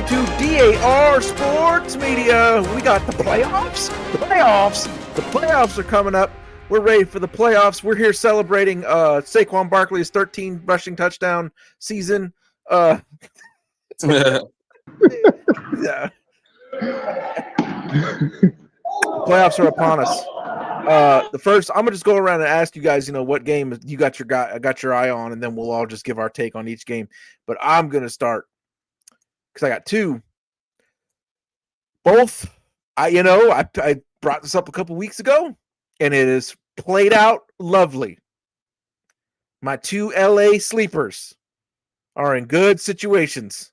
listening to DAR Sports Media. We got the playoffs. The playoffs are coming up. We're ready for the playoffs. We're here celebrating Saquon Barkley's 13 rushing touchdown season. Yeah. Playoffs are upon us. The first, I'm gonna just go around and ask you guys, what game you got your eye on, and then we'll all just give our take on each game. But I'm gonna start because I got two. Both, I brought this up a couple weeks ago, and it is played out lovely. My two LA sleepers are in good situations.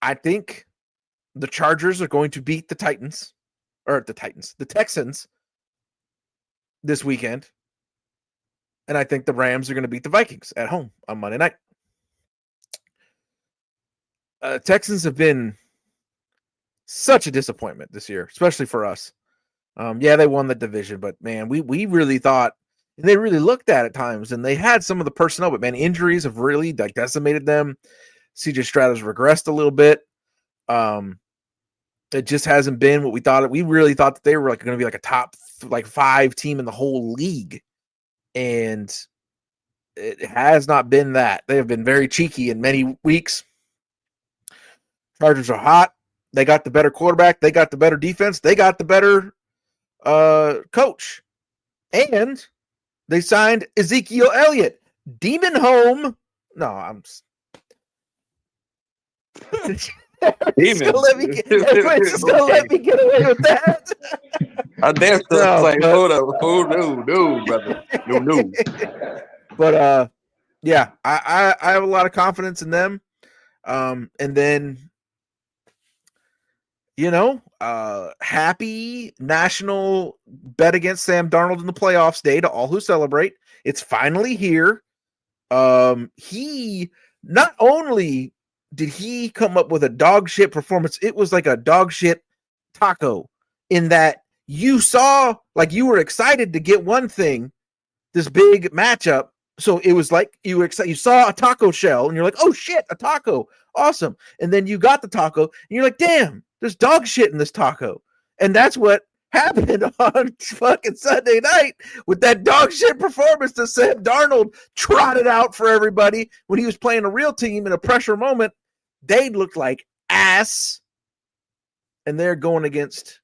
I think the Chargers are going to beat the Texans this weekend. And I think the Rams are going to beat the Vikings at home on Monday night. Texans have been such a disappointment this year, especially for us. They won the division, but man, we really thought, and they really looked at times, and they had some of the personnel, but man, injuries have really decimated them. CJ Stroud has regressed a little bit. It just hasn't been what we thought. We really thought that they were going to be a top 5 team in the whole league, and it has not been that. They have been very cheeky in many weeks. Chargers are hot. They got the better quarterback. They got the better defense. They got the better coach, and they signed Ezekiel Elliott. Demon home. No, I'm. Everybody's just gonna let me get away with that. I damn sure like, hold up. Oh no, brother. No. But I have a lot of confidence in them. And then happy national bet against Sam Darnold in the playoffs day to all who celebrate. It's finally here. He not only did he come up with a dog shit performance, it was like a dog shit taco in that you saw, you were excited to get one thing, this big matchup. So it was like you were excited. You saw a taco shell and you're like, oh shit, a taco. Awesome. And then you got the taco and you're like, damn, there's dog shit in this taco. And that's what happened on fucking Sunday night with that dog shit performance that Sam Darnold trotted out for everybody when he was playing a real team in a pressure moment. They looked like ass, and they're going against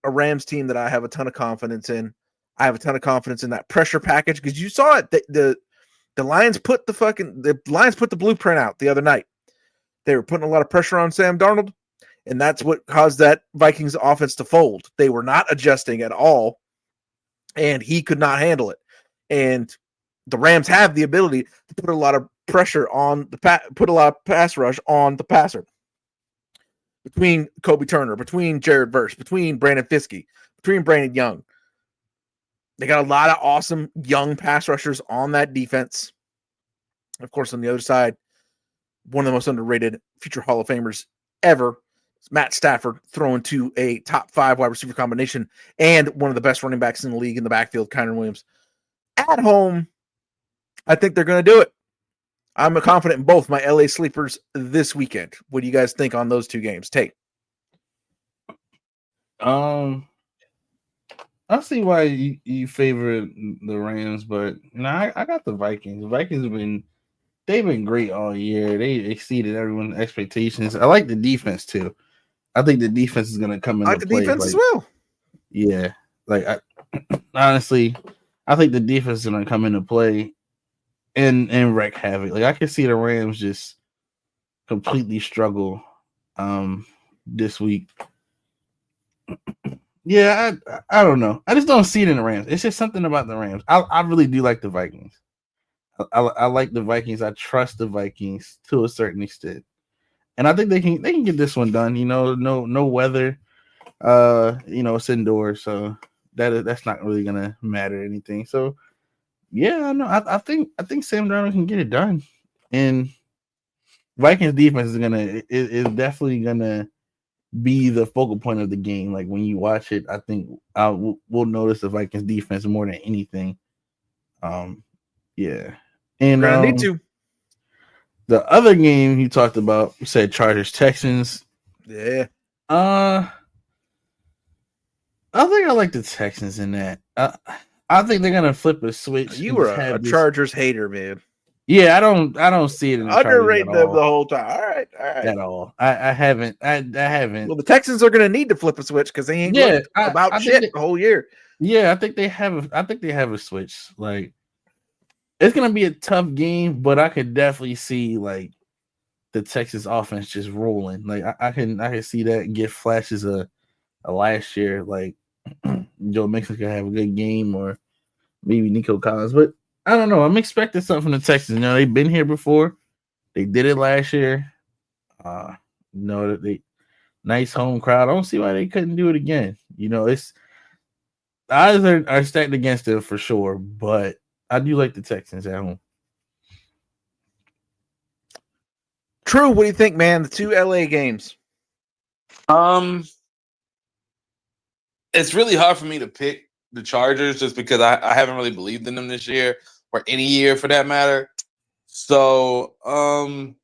a Rams team that I have a ton of confidence in. I have a ton of confidence in that pressure package because you saw it. The Lions put the blueprint out the other night. They were putting a lot of pressure on Sam Darnold, and that's what caused that Vikings offense to fold. They were not adjusting at all, and he could not handle it. And the Rams have the ability to put a lot of pressure on put a lot of pass rush on the passer. Between Kobe Turner, between Jared Verse, between Brandon Fiske, between Brandon Young. They got a lot of awesome young pass rushers on that defense. Of course, on the other side, one of the most underrated future Hall of Famers ever, Matt Stafford, throwing to a top 5 wide receiver combination and one of the best running backs in the league in the backfield, Kyren Williams. At home, I think they're going to do it. I'm confident in both my LA sleepers this weekend. What do you guys think on those two games? Tate. I see why you favor the Rams, but I got the Vikings. The Vikings they've been great all year. They exceeded everyone's expectations. I like the defense too. I think the defense is going to come into play. I like the defense as well. Yeah, honestly, I think the defense is going to come into play and wreak havoc. I can see the Rams just completely struggle this week. Yeah, I don't know. I just don't see it in the Rams. It's just something about the Rams. I really do like the Vikings. I like the Vikings. I trust the Vikings to a certain extent, and I think they can get this one done. No weather. It's indoors, so that's not really gonna matter anything. So yeah, no, I think Sam Darnold can get it done, and Vikings defense is definitely gonna be the focal point of the game. Like when you watch it, I think we'll notice the Vikings defense more than anything. Yeah, and we're gonna need to. The other game you talked about, you said Chargers Texans. Yeah. I think I like the Texans in that. I think they're gonna flip a switch. You And were just have a this. Chargers hater, man. Yeah, I don't see it in the Chargers Underrated at them the all. whole time. All right. At all. I haven't. I haven't. Well, the Texans are going to need to flip a switch because they ain't looked about I shit the whole year. Yeah, I think they have. I think they have a switch. Like it's gonna be a tough game, but I could definitely see like the Texas offense just rolling. Like I can see that and get flashes of last year. Like Joe Mixon could have a good game, or maybe Nico Collins. But I don't know. I'm expecting something from the Texans. You know, they've been here before. They did it last year. You know that they nice home crowd. I don't see why they couldn't do it again. You know, it's odds are stacked against them for sure, but I do like the Texans at home. True. What do you think, man? The 2 LA games. It's really hard for me to pick the Chargers just because I haven't really believed in them this year or any year for that matter. So I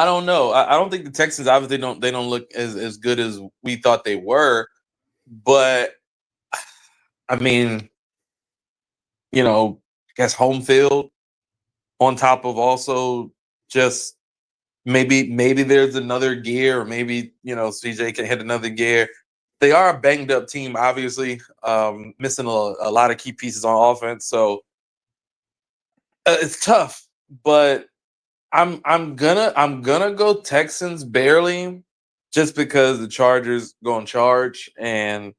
don't know. I don't think the Texans obviously don't look as good as we thought they were, but I mean, you know, I guess home field on top of also just maybe there's another gear, or maybe, you know, CJ can hit another gear. They are a banged up team, obviously, missing a lot of key pieces on offense. So it's tough, but I'm gonna go Texans barely, just because the Chargers go in charge, and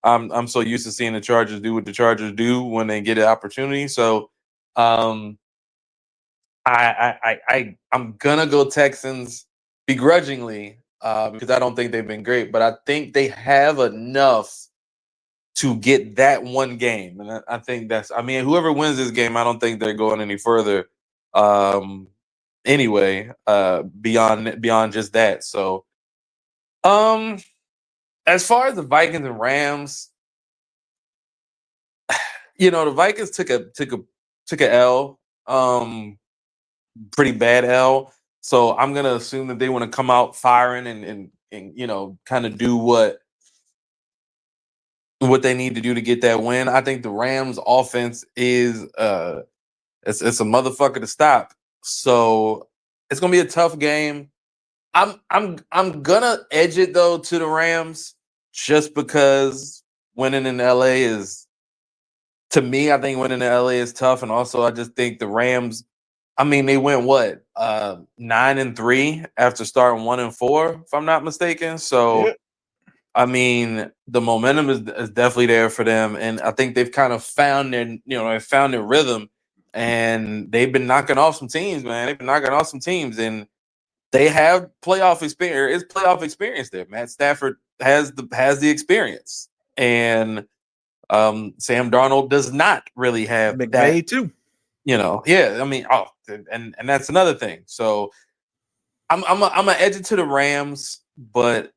I'm so used to seeing the Chargers do what the Chargers do when they get an opportunity. So I'm gonna go Texans begrudgingly, because I don't think they've been great, but I think they have enough to get that one game, and I think I mean, whoever wins this game, I don't think they're going any further. Anyway, beyond just that. So, as far as the Vikings and Rams, you know, the Vikings took a L, pretty bad L. So I'm gonna assume that they want to come out firing and you know, kind of do what they need to do to get that win. I think the Rams offense is it's a motherfucker to stop. So it's gonna be a tough game. I'm gonna edge it though to the Rams, just because winning in LA is, to me, I think winning in LA is tough, and also I just think the Rams, I mean, they went 9-3 after starting 1-4, if I'm not mistaken. So, I mean, the momentum is definitely there for them, and I think they've kind of found their rhythm, and they've been knocking off some teams, man. They've been knocking off some teams, and they have playoff experience. It's playoff experience there. Matt Stafford has the experience, and Sam Darnold does not really have McVay that too. You know, yeah. I mean, and that's another thing. So I'm gonna edge it to the Rams, but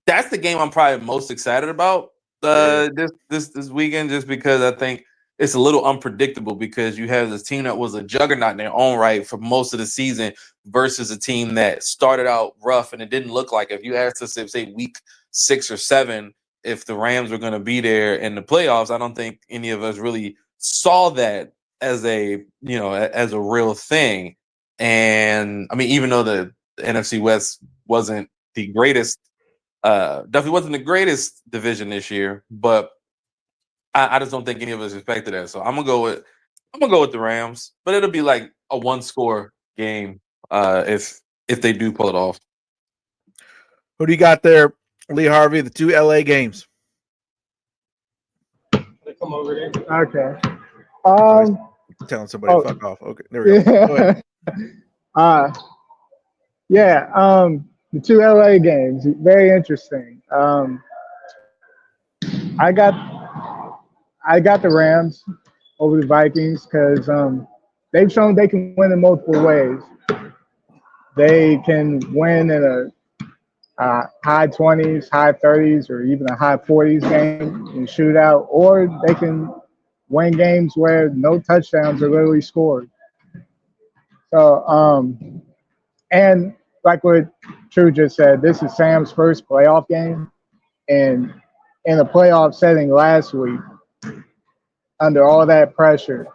that's the game I'm probably most excited about this weekend, just because I think it's a little unpredictable, because you have this team that was a juggernaut in their own right for most of the season versus a team that started out rough, and it didn't look like, if you asked us, say week 6 or 7, if the Rams were going to be there in the playoffs, I don't think any of us really saw that as a real thing. And I mean, even though the NFC West wasn't the greatest, definitely wasn't the greatest division this year, but I just don't think any of us expected that. So I'm gonna go with the Rams, but it'll be like a 1-score game if they do pull it off. Who do you got there, Lee Harvey? The 2 LA games. Come over here. Okay. Telling somebody to fuck off. Okay, there we go. Go ahead. The 2 LA games, very interesting. I got the Rams over the Vikings because they've shown they can win in multiple ways. They can win in a high 20s, high 30s, or even a high 40s game in shootout, or they can win games where no touchdowns are literally scored. So, and like what True just said, this is Sam's first playoff game, and in a playoff setting last week, under all that pressure,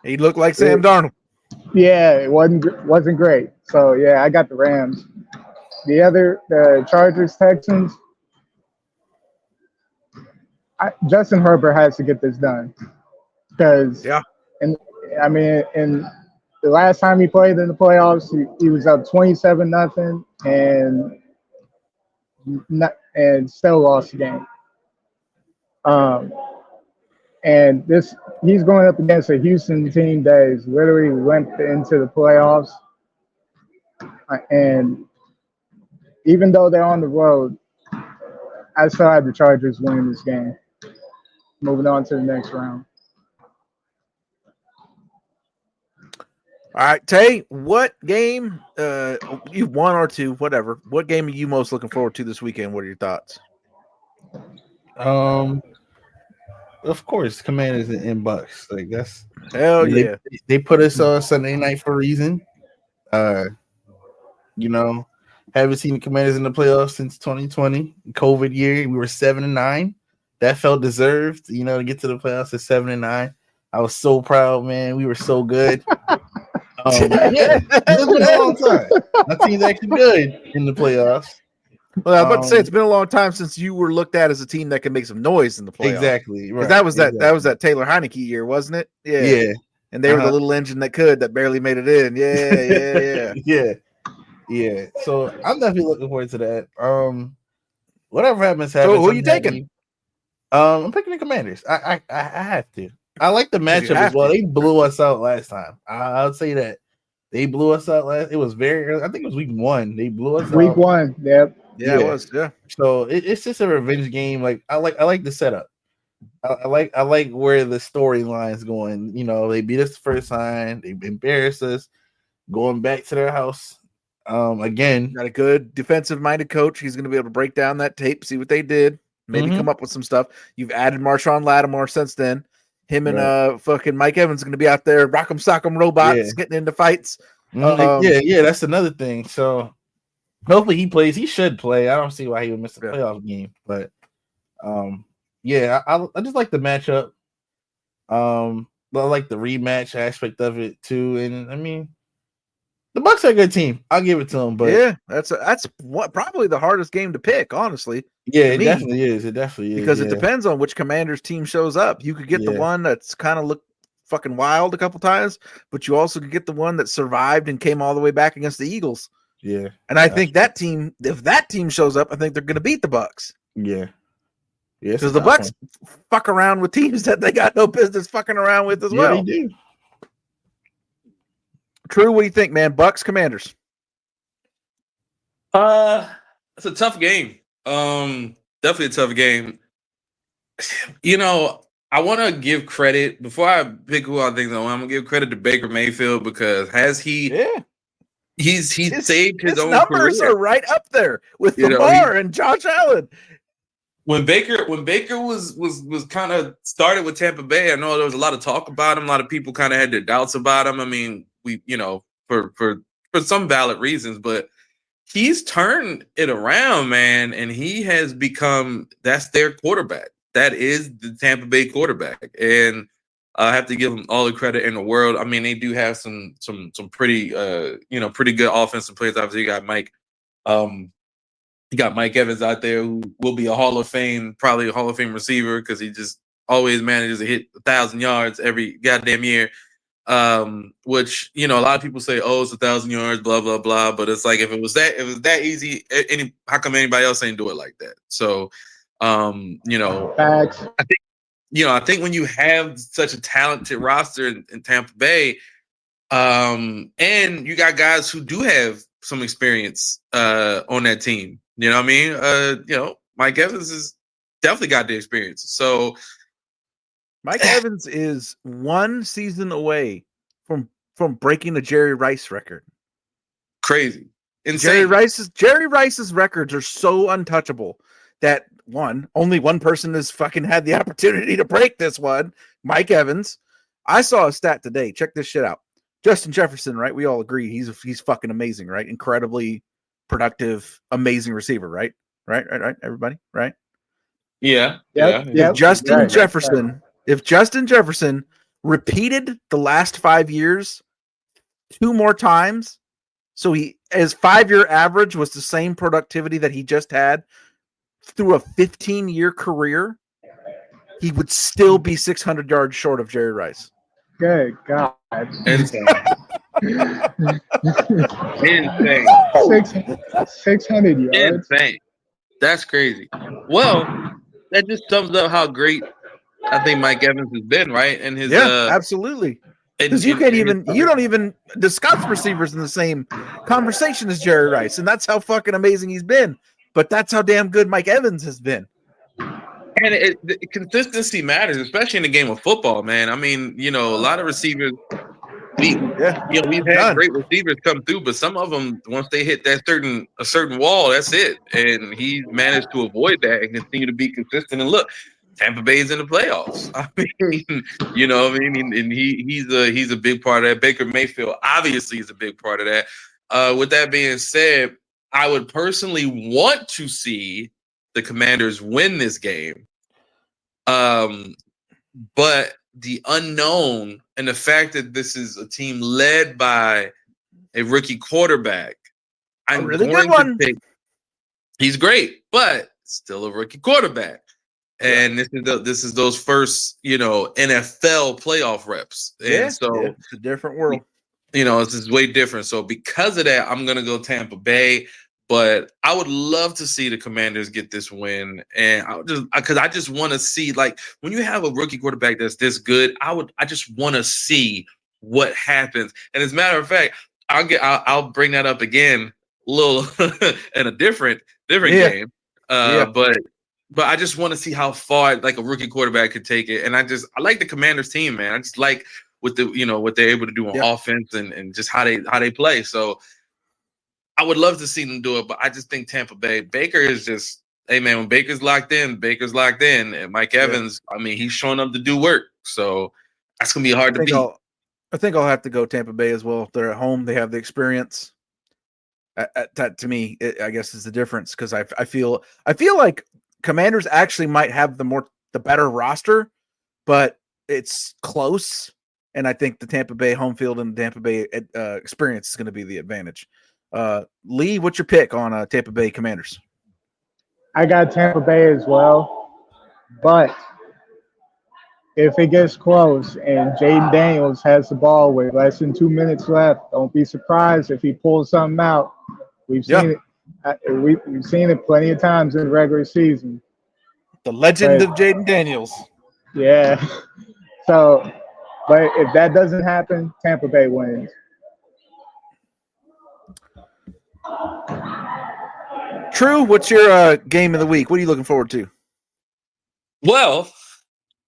He looked like Sam it, Darnold. yeah, it wasn't great. So yeah, I got the Rams. The Chargers Texans. Justin Herbert has to get this done because, Yeah. and I mean, in the last time he played in the playoffs, he was up 27-0 and still lost the game. And he's going up against a Houston team that is literally limped into the playoffs. And even though they're on the road, I still have the Chargers winning this game. Moving on to the next round. All right, Tay, what game, you one or two, whatever, what game are you most looking forward to this weekend? What are your thoughts? Of course, Commanders and Bucks. Like that's Hell yeah. They put us on Sunday night for a reason. You know, haven't seen the Commanders in the playoffs since 2020, COVID year. We were 7-9. That felt deserved, you know, to get to the playoffs at 7-9. I was so proud, man. We were so good. Yeah, it's been a long time. My team's actually good in the playoffs. Well, I was about to say it's been a long time since you were looked at as a team that can make some noise in the playoffs. Exactly. Right. That was that Taylor Heineke year, wasn't it? Yeah. Yeah. And they were the little engine that barely made it in. Yeah. Yeah. So I'm definitely looking forward to that. Whatever happens. So who are you taking? I'm picking the Commanders. I have to. I like the matchup as well. They blew us out last time. I'll say that. They blew us out last. It was very early. I think it was week 1. They blew us out. Week 1, yep. Yeah, it was. Yeah. So it's just a revenge game. Like I like the setup. I like where the storyline's going. You know, they beat us the first time. They embarrassed us. Going back to their house. Again, got a good defensive-minded coach. He's going to be able to break down that tape, see what they did, maybe come up with some stuff. You've added Marshawn Lattimore since then. Him and fucking Mike Evans are going to be out there, rock'em sock'em robots, getting into fights. That's another thing. So hopefully he plays. He should play. I don't see why he would miss the playoff game. But I just like the matchup. I like the rematch aspect of it too. And I mean, the Bucks are a good team. I'll give it to them. But yeah, that's probably the hardest game to pick, honestly. Yeah, it definitely is. It definitely is. Because it depends on which Commanders team shows up. You could get the one that's kind of looked fucking wild a couple times, but you also could get the one that survived and came all the way back against the Eagles. Yeah. And I think that team, if that team shows up, I think they're going to beat the Bucks. Yeah. Because the Bucks fuck around with teams that they got no business fucking around with as well. They do. True, what do you think, man? Bucks, Commanders. It's a tough game. Definitely a tough game. You know, I want to give credit before I pick who I think. I'm gonna give credit to Baker Mayfield because he's saved his own numbers career. Are right up there with Lamar and Josh Allen. When Baker was kind of started with Tampa Bay, I know there was a lot of talk about him. A lot of people kind of had their doubts about him. I mean, for some valid reasons, but he's turned it around, man, and he has become that's their quarterback. That is the Tampa Bay quarterback, and I have to give them all the credit in the world. I mean, they do have some pretty pretty good offensive players. Obviously, you got Mike. You got Mike Evans out there who will be probably a Hall of Fame receiver because he just always manages to hit 1,000 yards every goddamn year. Which a lot of people say, oh, it's 1,000 yards, blah blah blah. But it's like if it was that easy, how come anybody else ain't do it like that? So, Facts. I think when you have such a talented roster in Tampa Bay, and you got guys who do have some experience on that team, you know what I mean? Mike Evans has definitely got the experience. So Mike Evans is one season away from breaking the Jerry Rice record. Crazy. Insane. Jerry Rice's records are so untouchable that only one person has fucking had the opportunity to break this one. Mike Evans. I saw a stat today. Check this shit out. Justin Jefferson, right? We all agree he's fucking amazing, right? Incredibly productive, amazing receiver, right? Right, everybody, right? Yeah. Yep, Yeah. yep. If Justin Jefferson repeated the last 5 years 2 more times, so his 5-year average was the same productivity that he just had through a 15-year career, he would still be 600 yards short of Jerry Rice. Good God. Insane. Insane. 600 yards. Insane. That's crazy. Well, that just sums up how great I think Mike Evans has been, right? And his Absolutely. Because you don't even discuss receivers in the same conversation as Jerry Rice, and that's how fucking amazing he's been. But that's how damn good Mike Evans has been. And consistency matters, especially in the game of football, man. I mean, a lot of receivers, we've had great receivers come through, but some of them, once they hit that a certain wall, that's it. And he managed to avoid that and continue to be consistent. And look, Tampa Bay's in the playoffs. I mean, and he's a big part of that. Baker Mayfield obviously is a big part of that. With that being said, I would personally want to see the Commanders win this game. But the unknown and the fact that this is a team led by a rookie quarterback, I'm really going good one. to take. He's great, but still a rookie quarterback. And this is those first, NFL playoff reps. And so it's a different world. It's just way different. So because of that, I'm gonna go Tampa Bay. But I would love to see the Commanders get this win, and I just want to see, like, when you have a rookie quarterback that's this good, I just want to see what happens. And as a matter of fact, I'll bring that up again, a little in a different game. But I just want to see how far like a rookie quarterback could take it, and I like the Commanders team, man. I just like what they're able to do on offense and just how they play. So I would love to see them do it, but I just think Tampa Bay. Baker is just, hey man, when Baker's locked in. And Mike Evans, I mean, he's showing up to do work. So that's gonna be hard to beat. I think I'll have to go Tampa Bay as well. They're at home. They have the experience. That to me, I guess, is the difference, because I feel like Commanders actually might have the better roster, but it's close. And I think the Tampa Bay home field and the Tampa Bay experience is going to be the advantage. Lee, what's your pick on Tampa Bay Commanders? I got Tampa Bay as well, but if it gets close and Jaden Daniels has the ball with less than 2 minutes left, don't be surprised if he pulls something out. We've seen it. We've seen it plenty of times in the regular season. The legend of Jaden Daniels. Yeah. So, but if that doesn't happen, Tampa Bay wins. True. What's your game of the week? What are you looking forward to? Well,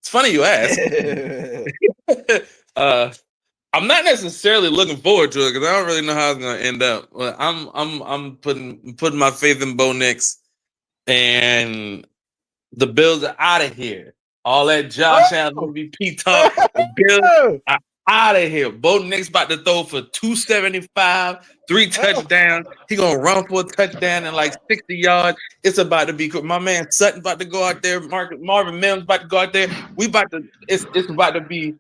it's funny you ask. I'm not necessarily looking forward to it because I don't really know how it's going to end up. But I'm putting my faith in Bo Nix, and the Bills are out of here. All that Josh Allen MVP talk, the Bills are out of here. Bo Nix about to throw for 275, 3 touchdowns. He gonna run for a touchdown and like 60 yards. It's about to be good. My man Sutton about to go out there. Marvin Mims about to go out there. It's about to be,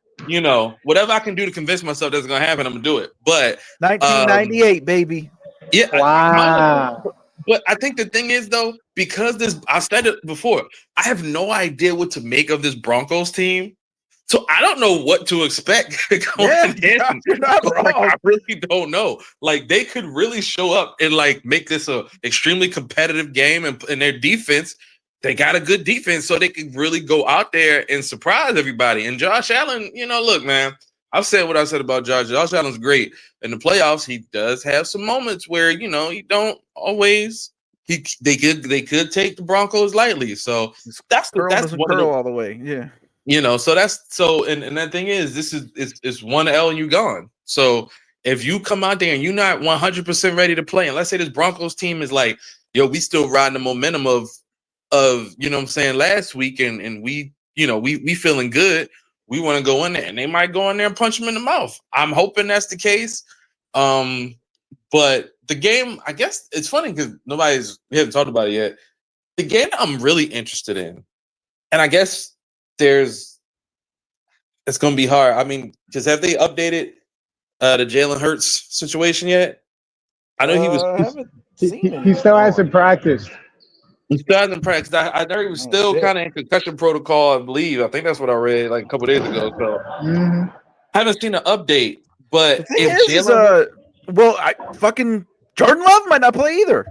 whatever I can do to convince myself that's gonna happen, I'm gonna do it. But 1998, baby. Yeah. Wow. But I think the thing is, though, because I've said it before, I have no idea what to make of this Broncos team. So I don't know what to expect going in. You're not wrong. Like, I really don't know. Like, they could really show up and like make this a extremely competitive game, and their defense, they got a good defense, so they can really go out there and surprise everybody. And Josh Allen, look, man, I've said what I said about Josh. Josh Allen's great. In the playoffs, he does have some moments where, he don't always. They could take the Broncos lightly. So that's one all the way. Yeah. So and that thing is, this is one L and you gone. So if you come out there and you're not 100% ready to play, and let's say this Broncos team is like, yo, we still riding the momentum of last week, and we feeling good. we want to go in there, and they might go in there and punch them in the mouth. I'm hoping that's the case. But the game, I guess it's funny because we haven't talked about it yet. The game I'm really interested in, and I guess it's going to be hard. I mean, because have they updated the Jalen Hurts situation yet? I know he was. I haven't seen it. He still hasn't practiced. He still hasn't practiced. I know he was still kind of in concussion protocol, I believe. I think that's what I read like a couple days ago. So I haven't seen an update. But the thing I fucking Jordan Love might not play either.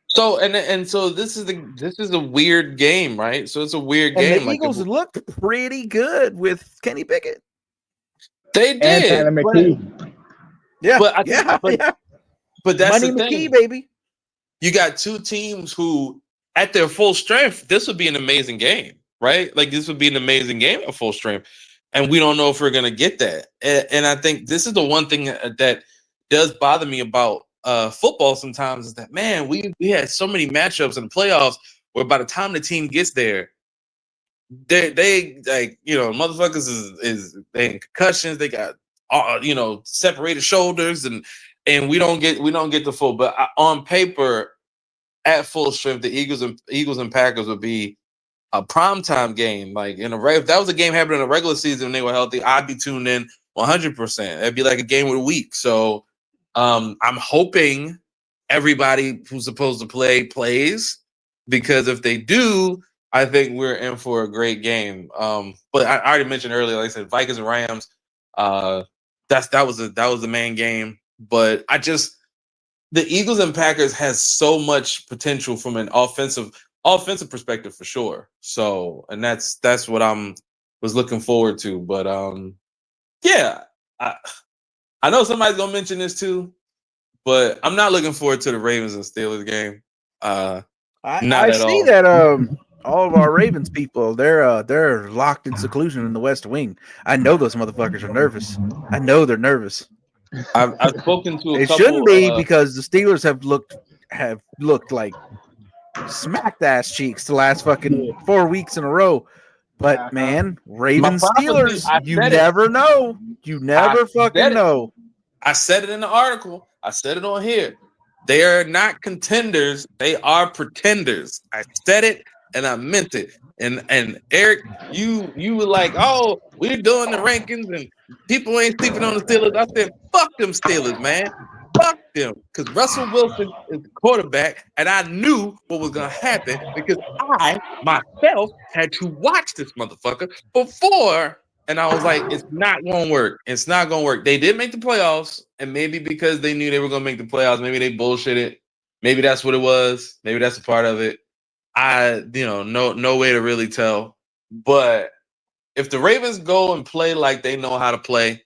So so this is a weird game, right? So it's a weird game. And the Eagles looked pretty good with Kenny Pickett. They did. And McKee. Yeah, but that's Money the thing, McKee, baby. You got two teams who, at their full strength, this would be an amazing game, right? Like this would be an amazing game at full strength, and we don't know if we're gonna get that. And I think this is the one thing that does bother me about football sometimes is that, man, we had so many matchups in the playoffs where by the time the team gets there, they like, motherfuckers is they in concussions, they got separated shoulders, and we don't get the full. But on paper, at full strength, the Eagles and Packers would be a primetime game. Like if that was a game happening in a regular season and they were healthy, I'd be tuned in 100%. It'd be like a game of the week. So I'm hoping everybody who's supposed to play plays, because if they do, I think we're in for a great game. But I already mentioned earlier, like I said, Vikings and Rams. That was the main game. But the Eagles and Packers has so much potential from an offensive perspective for sure. So, and that's what was looking forward to. But yeah, I know somebody's gonna mention this too, but I'm not looking forward to the Ravens and Steelers game. I see that all of our Ravens people, they're locked in seclusion in the West Wing. I know those motherfuckers are nervous. I know they're nervous. I've spoken to it shouldn't be because the Steelers have looked like smacked ass cheeks the last fucking 4 weeks in a row. But man, Ravens Steelers, you never know. You never fucking know. I said it in the article. I said it on here. They are not contenders. They are pretenders. I said it and I meant it. And Eric, you were like, oh, we're doing the rankings and people ain't sleeping on the Steelers. I said, fuck them Steelers, man. Fuck them. Because Russell Wilson is the quarterback, and I knew what was going to happen because I, myself, had to watch this motherfucker before, and I was like, it's not going to work. It's not going to work. They did make the playoffs, and maybe because they knew they were going to make the playoffs, maybe they bullshitted. Maybe that's what it was. Maybe that's a part of it. No way to really tell. But if the Ravens go and play like they know how to play,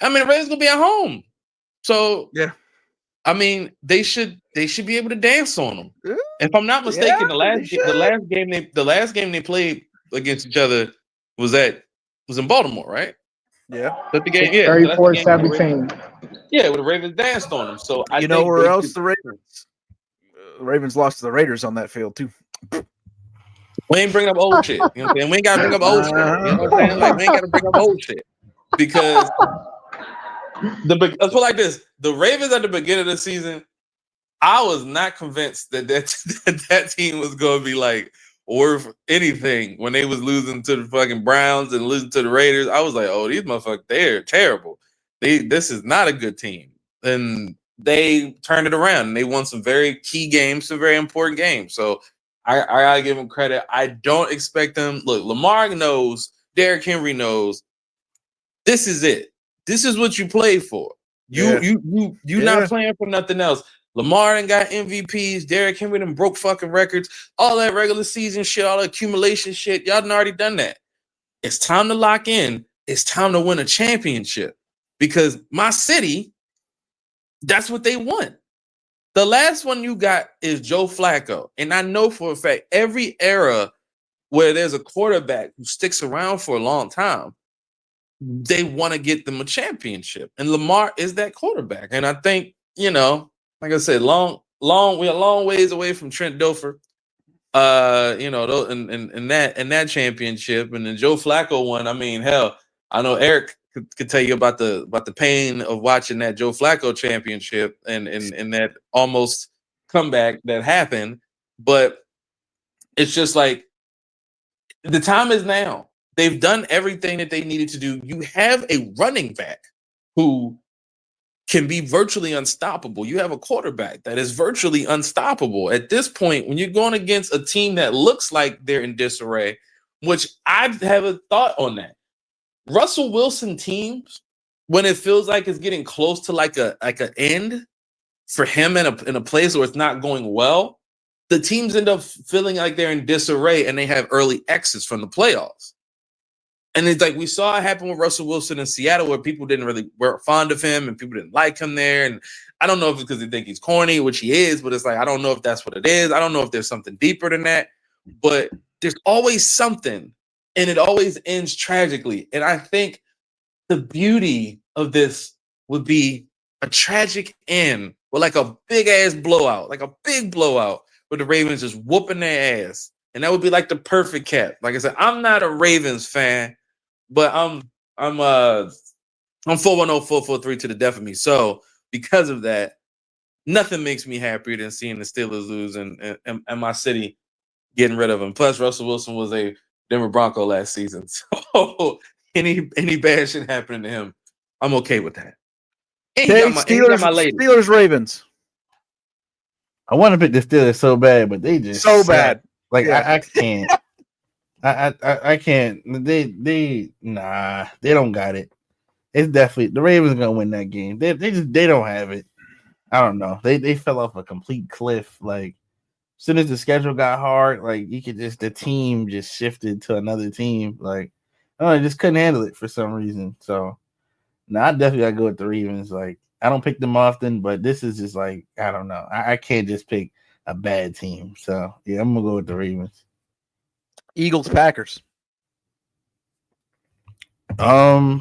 I mean, the Ravens going to be at home. So, yeah. I mean, they should be able to dance on them. If I'm not mistaken, the last game they played against each other was in Baltimore, right? Yeah. But the game, 34-17. Yeah, where the Ravens danced on them. So I know where else the Ravens lost to the Raiders on that field too. We ain't bring up old shit. You know what I'm saying? We ain't got to bring up old shit. You know what I'm saying? Like, we ain't got to bring up old shit because let's put it like this: the Ravens at the beginning of the season, I was not convinced that team was going to be like worth anything when they was losing to the fucking Browns and losing to the Raiders. I was like, oh, these motherfuckers, they're terrible. This is not a good team. And they turned it around and they won some very key games, some very important games. So I gotta give them credit. I don't expect them. Look, Lamar knows, Derrick Henry knows. This is it. This is what you play for. You not playing for nothing else. Lamar done got MVPs. Derrick Henry done broke fucking records. All that regular season shit, all that accumulation shit. Y'all done already done that. It's time to lock in. It's time to win a championship. Because my city, that's what they want. The last one you got is Joe Flacco. And I know for a fact, every era where there's a quarterback who sticks around for a long time, they want to get them a championship. And Lamar is that quarterback. And I think, like I said, we're a long ways away from Trent Dilfer. In that championship. And then Joe Flacco one, I mean, hell, I know Eric could tell you about the pain of watching that Joe Flacco championship and that almost comeback that happened. But it's just like the time is now. They've done everything that they needed to do. You have a running back who can be virtually unstoppable. You have a quarterback that is virtually unstoppable. At this point, when you're going against a team that looks like they're in disarray, which I have a thought on that. Russell Wilson teams, when it feels like it's getting close to like an end for him in a place where it's not going well, the teams end up feeling like they're in disarray and they have early exits from the playoffs. And it's like we saw it happen with Russell Wilson in Seattle, where people weren't fond of him and people didn't like him there. And I don't know if it's because they think he's corny, which he is, but it's like I don't know if that's what it is. I don't know if there's something deeper than that. But there's always something, and it always ends tragically. And I think the beauty of this would be a tragic end with like a big ass blowout, like a big blowout, with the Ravens just whooping their ass. And that would be like the perfect cap. Like I said, I'm not a Ravens fan, but I'm 410-443 to the death of me. So because of that, nothing makes me happier than seeing the Steelers lose and my city getting rid of him. Plus, Russell Wilson was a Denver Bronco last season. So any bad shit happening to him, I'm okay with that. And he got my lady. Steelers Ravens. I want to pick the Steelers so bad, but they just so suck. bad. Like yeah. I can't. I can't. They don't got it. It's definitely the Ravens gonna win that game. They don't have it. I don't know. They fell off a complete cliff. Like as soon as the schedule got hard, like the team just shifted to another team. Like I just couldn't handle it for some reason. So I definitely gotta go with the Ravens. Like I don't pick them often, but this is just like I don't know. I can't just pick a bad team. So yeah, I'm gonna go with the Ravens. Eagles Packers. That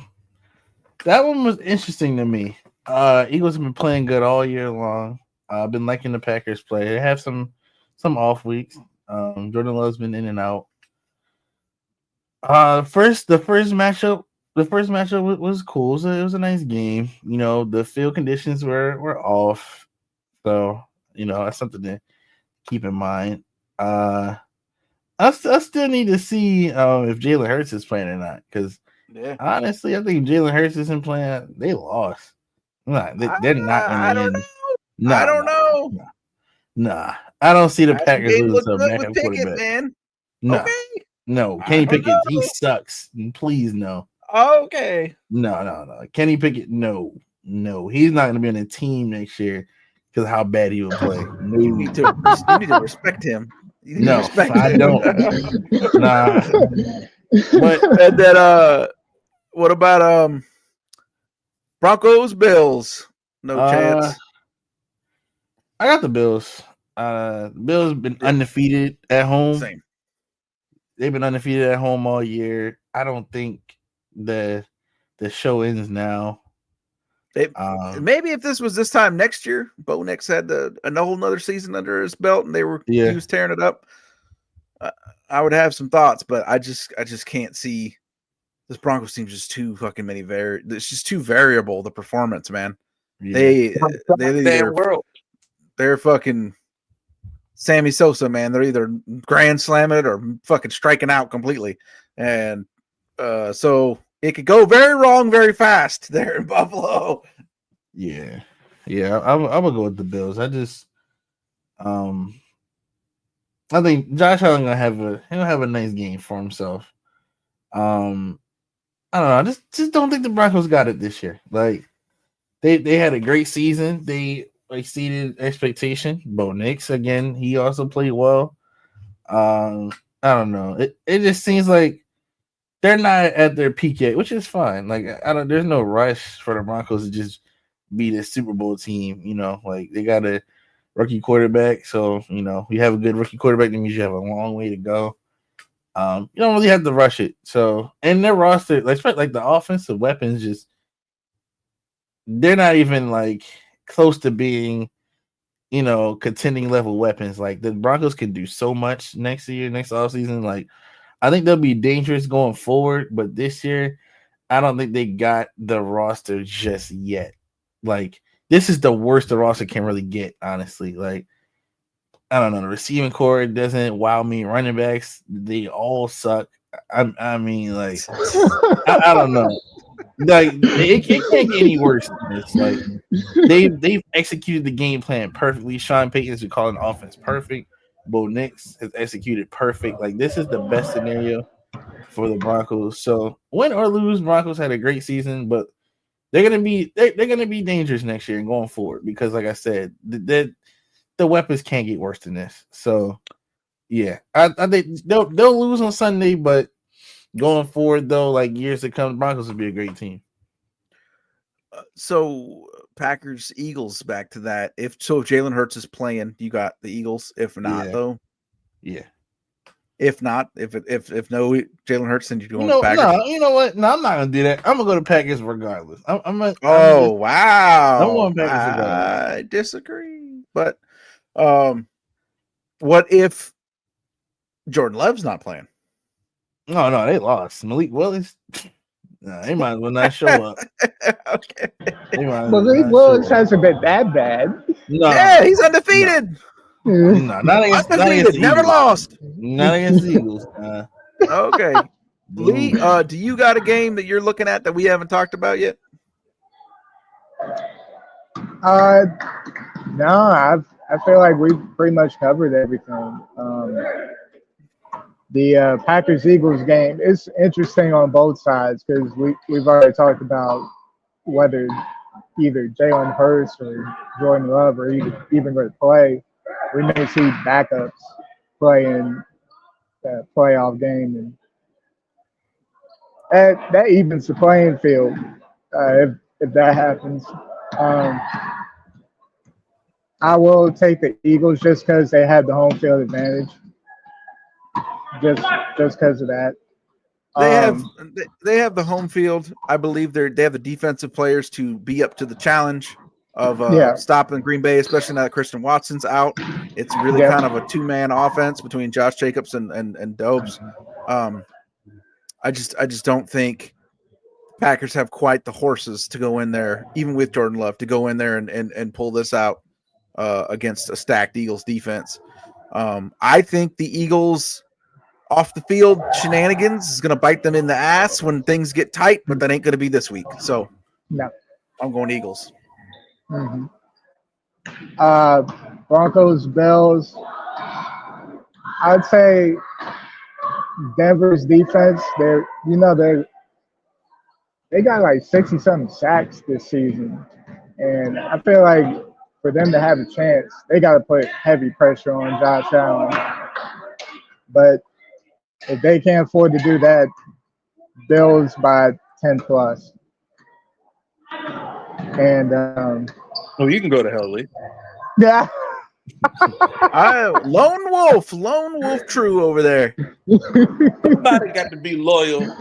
one was interesting to me. Eagles have been playing good all year long. I've been liking the Packers play. They have some off weeks. Jordan Love's been in and out. The first matchup was cool. It was a nice game. You know, the field conditions were off. So, you know, that's something to keep in mind. I still need to see if Jalen Hurts is playing or not. Because honestly, I think Jalen Hurts isn't playing. They lost. They're not going to win. I don't know. Nah. I don't see the Packers losing to a backup quarterback. Man. No. Okay. No. Kenny Pickett, he sucks. Please, no. Okay. No. Kenny Pickett, no. He's not going to be on the team next year because of how bad he will play. No. You need to respect him. No, I don't. Nah. But and then what about Broncos Bills? No chance. I got the Bills. Bills have been undefeated at home. Same. They've been undefeated at home all year. I don't think the show ends now. Maybe if this was this time next year, Bo Nix had a whole nother season under his belt, and he was tearing it up. I would have some thoughts, but I just can't see this Broncos team. Just too fucking many it's just too variable. The performance, man. Yeah. They're fucking Sammy Sosa, man. They're either grand slamming it or fucking striking out completely, and so it could go very wrong very fast there in Buffalo. Yeah. I'm gonna go with the Bills. I think Josh Allen gonna have a nice game for himself. I don't know. I just don't think the Broncos got it this year. Like they had a great season. They exceeded expectation. Bo Nix again. He also played well. I don't know. It just seems like they're not at their peak yet, which is fine. Like there's no rush for the Broncos to just be the Super Bowl team. You know, like they got a rookie quarterback. So, you know, you have a good rookie quarterback, that means you have a long way to go. You don't really have to rush it. So, and their roster, like the offensive weapons, they're not even like close to being, you know, contending level weapons. Like the Broncos can do so much next offseason. Like I think they'll be dangerous going forward, but this year I don't think they got the roster just yet. Like, this is the worst the roster can really get, honestly. Like, I don't know. The receiving core doesn't wow me. Running backs, they all suck. I mean, like, I don't know. Like, it can't get any worse than this. Like, they've executed the game plan perfectly. Sean Payton's been calling the offense perfect. Bo Nix has executed perfect. Like, this is the best scenario for the Broncos. So, win or lose, Broncos had a great season, but they're gonna be dangerous next year and going forward because, like I said, the weapons can't get worse than this. So, yeah, I think they'll lose on Sunday, but going forward, though, like years to come, the Broncos will be a great team. So Packers Eagles, back to that. If Jalen Hurts is playing, you got the Eagles. If not, though, yeah. If not, if no Jalen Hurts, then you go No, Packers. you know what? No, I'm not gonna do that. I'm gonna go to Packers regardless. Wow! I'm going Packers regardless. I disagree, but what if Jordan Love's not playing? No, they lost. Malik Willis. They might as well not show up. Okay. Malik Willis hasn't been that bad. No. Yeah, he's undefeated. No, not against undefeated, never lost. Not against the Eagles. Okay. Lee, do you got a game that you're looking at that we haven't talked about yet? No, I feel like we've pretty much covered everything. The Packers Eagles game is interesting on both sides because we've already talked about whether either Jalen Hurts or Jordan Love are even going to play. We may see backups play in that playoff game, and that evens the playing field if that happens. I will take the Eagles just because they have the home field advantage. Just because of that. They have the home field. I believe they have the defensive players to be up to the challenge of stopping Green Bay, especially now that Christian Watson's out. It's really kind of a two-man offense between Josh Jacobs and Dobbs. I just don't think Packers have quite the horses to go in there, even with Jordan Love, to go in there and pull this out against a stacked Eagles defense. I think the Eagles off the field shenanigans is going to bite them in the ass when things get tight, but that ain't going to be this week. So no, I'm going Eagles. Mm-hmm. Broncos, Bills. I'd say Denver's defense. They got like 60-something sacks this season, and I feel like for them to have a chance, they got to put heavy pressure on Josh Allen. But if they can't afford to do that, Bills by 10 plus. And you can go to hell, Lee. Yeah. Lone Wolf True over there. Somebody got to be loyal.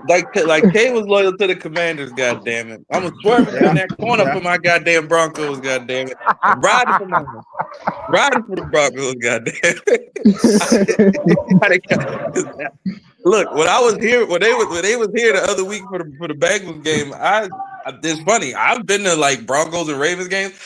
Like Kay was loyal to the Commanders, goddamn it. I'm swerving in that corner for my goddamn Broncos, goddamn it. I'm riding for the Broncos, goddamn it. Look, when I was here, when they was here the other week for the Bengals game, it's funny. I've been to like Broncos and Ravens games.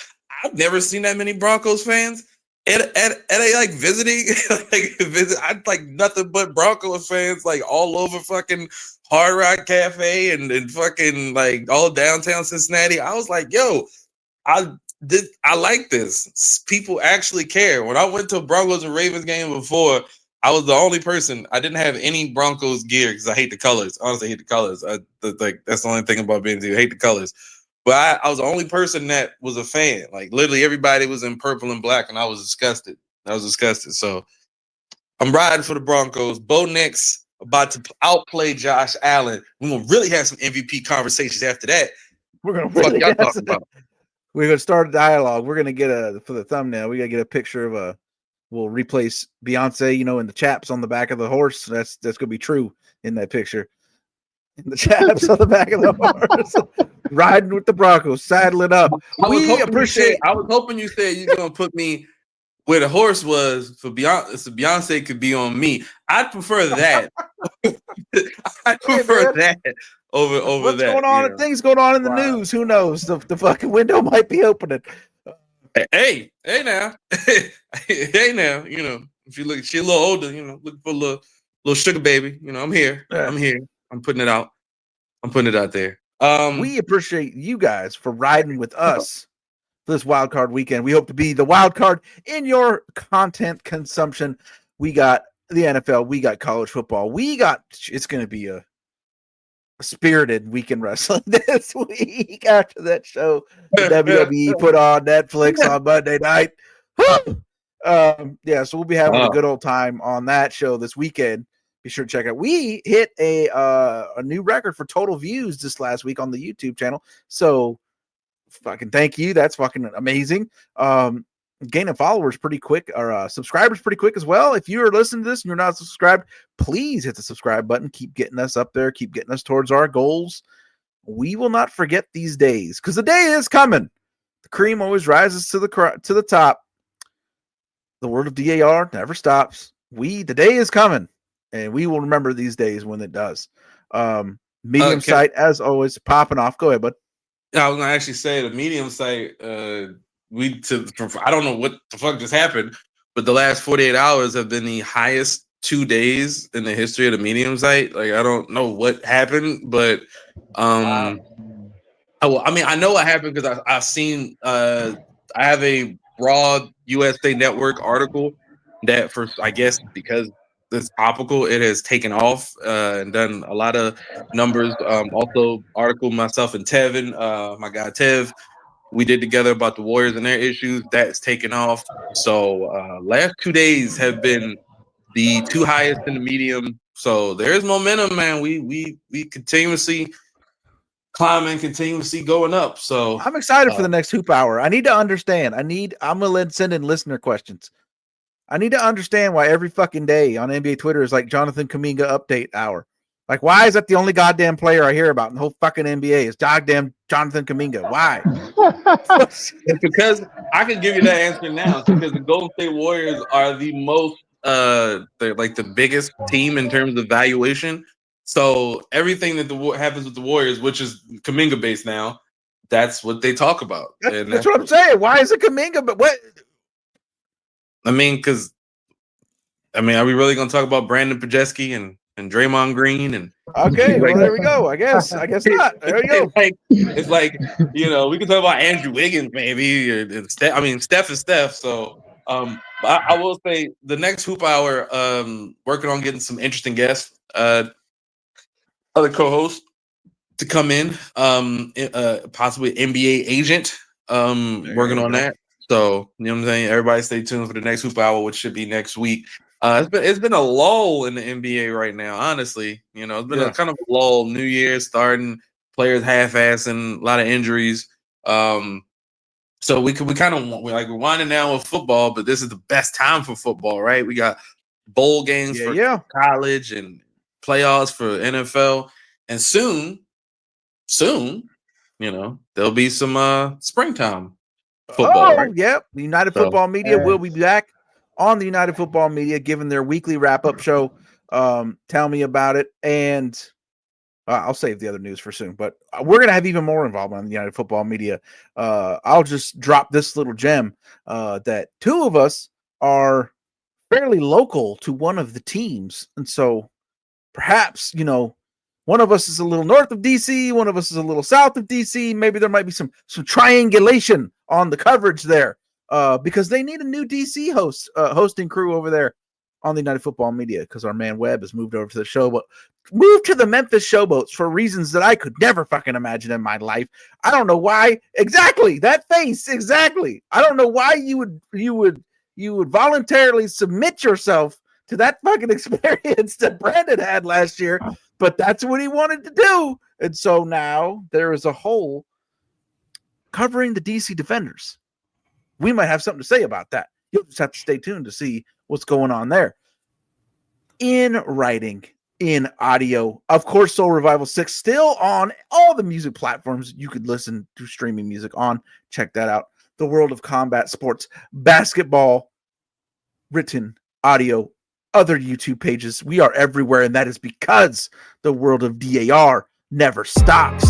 I've never seen that many Broncos fans. And they like visiting, I like nothing but Broncos fans like all over fucking Hard Rock Cafe and fucking like all downtown Cincinnati. I was like, yo, I like this. People actually care. When I went to a Broncos and Ravens game before, I was the only person. I didn't have any Broncos gear because I hate the colors. Honestly, I hate the colors. That's the only thing about being I hate the colors. But I was the only person that was a fan. Like literally everybody was in purple and black, and I was disgusted. So I'm riding for the Broncos. Bo Nix about to outplay Josh Allen. We're gonna really have some MVP conversations after that. We're gonna start a dialogue. We're gonna get for the thumbnail. We gotta get a picture of we'll replace Beyonce, in the chaps on the back of the horse. That's gonna be true in that picture. In the chaps on the back of the horse, riding with the Broncos, saddling up. I was hoping you said you're gonna put me where the horse was for Beyonce, so Beyonce could be on me. I'd prefer that. I prefer that over What's that. going on? Things going on in the news. Who knows? The fucking window might be opening. Hey now. Hey now, if you look, she's a little older, looking for a little sugar baby. I'm here. Yeah. I'm here. I'm putting it out. I'm putting it out there. We appreciate you guys for riding with us for this wild card weekend. We hope to be the wild card in your content consumption. We got the NFL. We got college football. It's going to be a spirited weekend wrestling this week after that show the WWE put on Netflix on Monday night. So we'll be having a good old time on that show this weekend. Be sure to check it. We hit a new record for total views this last week on the YouTube channel. So fucking thank you. That's fucking amazing. Gaining followers pretty quick, or subscribers pretty quick as well. If you are listening to this and you're not subscribed, please hit the subscribe button. Keep getting us up there. Keep getting us towards our goals. We will not forget these days, because the day is coming. The cream always rises to the top. The word of DAR never stops. The day is coming, and we will remember these days when it does. Medium site, as always, popping off. Go ahead, bud. I was gonna actually say the Medium site. I don't know what the fuck just happened, but the last 48 hours have been the highest 2 days in the history of the Medium site. Like, I don't know what happened, but I know what happened because I've seen. I have a broad USA Network article that, I guess because it's topical, it has taken off and done a lot of numbers. Also, article myself and Tevin, my guy Tev, we did together about the Warriors and their issues. That's taken off. So last 2 days have been the two highest in the Medium. So there's momentum, man. We continuously climbing, continuously going up. So I'm excited for the next hoop hour. I need to understand. I'm gonna send in listener questions. I need to understand why every fucking day on NBA Twitter is like Jonathan Kuminga update hour. Like, why is that the only goddamn player I hear about in the whole fucking NBA is goddamn Jonathan Kuminga? Why? It's because I can give you that answer now. It's because the Golden State Warriors are the most, they're like the biggest team in terms of valuation. So everything that happens with the Warriors, which is Kuminga based now, that's what they talk about. That's what I'm saying. Why is it Kuminga? But what? I mean, are we really going to talk about Brandon Podjeski and Draymond Green and okay, well, there we go. I guess not. There we go. It's like we can talk about Andrew Wiggins maybe, or Steph is Steph. So I will say the next hoop hour, working on getting some interesting guests, other co-hosts to come in, possibly NBA agent, working on that. So you know what I'm saying. Everybody, stay tuned for the next hoop hour, which should be next week. It's been a lull in the NBA right now, honestly. It's been a kind of a lull. New Year starting, players half-assing, a lot of injuries. So we're winding down with football, but this is the best time for football, right? We got bowl games for college and playoffs for NFL, and soon, there'll be some springtime football. Right? Yep. The United Football Media will be back on the United Football Media, giving their weekly wrap-up show. Tell me about it, and I'll save the other news for soon. But we're going to have even more involvement on the United Football Media. I'll just drop this little gem that two of us are fairly local to one of the teams, and so perhaps one of us is a little north of DC, one of us is a little south of DC. Maybe there might be some triangulation on the coverage there. Because they need a new DC hosting crew over there on the United Football Media, because our man Webb has moved over to the show, but moved to the Memphis Showboats for reasons that I could never fucking imagine in my life. I don't know why. Exactly. That face. Exactly. I don't know why you would voluntarily submit yourself to that fucking experience that Brandon had last year, but that's what he wanted to do. And so now there is a hole covering the DC Defenders. We might have something to say about that. You'll just have to stay tuned to see what's going on there. In writing, in audio, of course, Soul Revival 6 still on all the music platforms you could listen to streaming music on. Check that out. The World of Combat Sports Basketball written, audio, other YouTube pages. We are everywhere, and that is because the world of DAR never stops.